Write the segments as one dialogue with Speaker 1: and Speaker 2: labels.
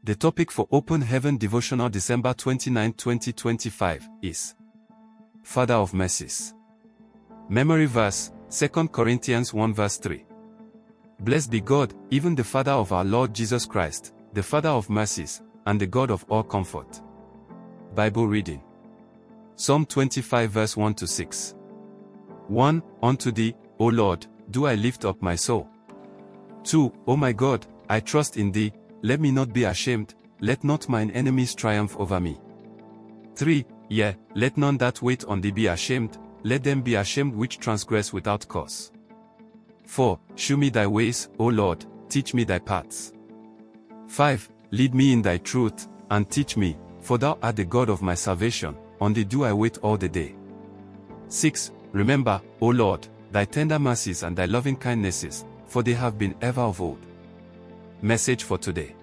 Speaker 1: The topic for Open Heaven Devotional December 29, 2025 is Father of Mercies. Memory verse, 2 Corinthians 1 verse 3. Blessed be God, even the Father of our Lord Jesus Christ, the Father of mercies, and the God of all comfort. Bible reading. Psalm 25 verse 1 to 6. 1. Unto thee, O Lord, do I lift up my soul. 2. O my God, I trust in thee, let me not be ashamed, let not mine enemies triumph over me. 3. Yea, let none that wait on thee be ashamed, let them be ashamed which transgress without cause. 4. Shew me thy ways, O Lord, teach me thy paths. 5. Lead me in thy truth, and teach me, for thou art the God of my salvation, on thee do I wait all the day. 6. Remember, O Lord, thy tender mercies and thy loving kindnesses, for they have been ever of old. Message for today.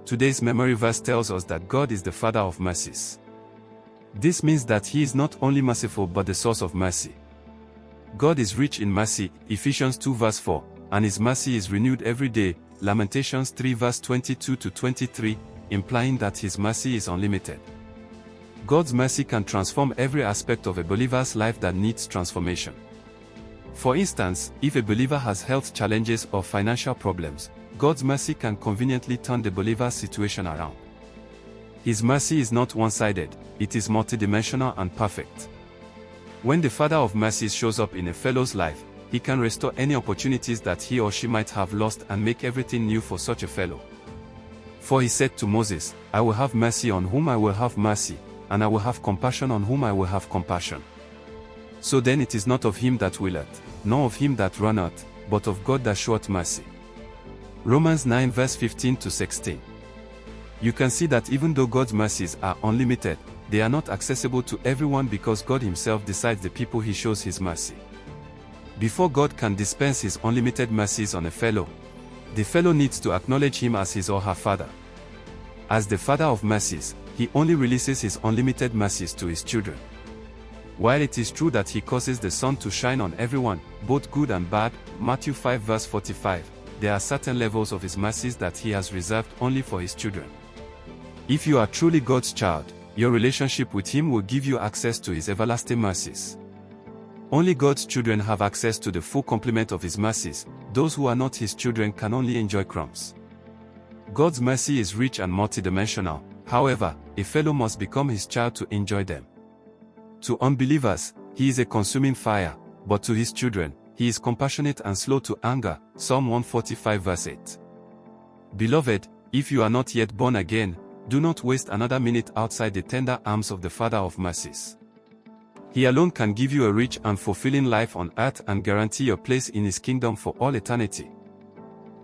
Speaker 1: Today's memory verse tells us that God is the Father of mercies. This means that He is not only merciful but the source of mercy. God is rich in mercy, Ephesians 2 verse 4, and His mercy is renewed every day, Lamentations 3 verse 22 to 23, implying that His mercy is unlimited. God's mercy can transform every aspect of a believer's life that needs transformation. For instance, if a believer has health challenges or financial problems, God's mercy can conveniently turn the believer's situation around. His mercy is not one-sided, it is multidimensional and perfect. When the Father of mercies shows up in a fellow's life, He can restore any opportunities that he or she might have lost and make everything new for such a fellow. For He said to Moses, I will have mercy on whom I will have mercy, and I will have compassion on whom I will have compassion. So then it is not of him that willeth, nor of him that runneth, but of God that showeth mercy. Romans 9 verse 15 to 16. You can see that even though God's mercies are unlimited, they are not accessible to everyone because God Himself decides the people He shows His mercy. Before God can dispense His unlimited mercies on a fellow, the fellow needs to acknowledge Him as his or her Father. As the Father of mercies, He only releases His unlimited mercies to His children. While it is true that He causes the sun to shine on everyone, both good and bad, Matthew 5 verse 45, there are certain levels of His mercies that He has reserved only for His children. If you are truly God's child, your relationship with Him will give you access to His everlasting mercies. Only God's children have access to the full complement of His mercies. Those who are not His children can only enjoy crumbs. God's mercy is rich and multidimensional, however, a fellow must become His child to enjoy them. To unbelievers, He is a consuming fire, but to His children, He is compassionate and slow to anger, Psalm 145 verse 8. Beloved, if you are not yet born again, do not waste another minute outside the tender arms of the Father of mercies. He alone can give you a rich and fulfilling life on earth and guarantee your place in His kingdom for all eternity.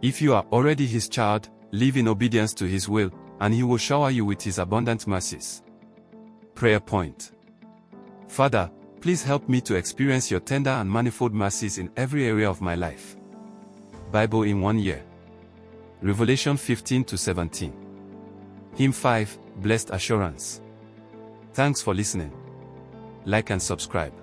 Speaker 1: If you are already His child, live in obedience to His will, and He will shower you with His abundant mercies. Prayer point. Father, please help me to experience your tender and manifold mercies in every area of my life. Bible in 1 year. Revelation 15 to 17. Hymn 5, Blessed Assurance. Thanks for listening. Like and subscribe.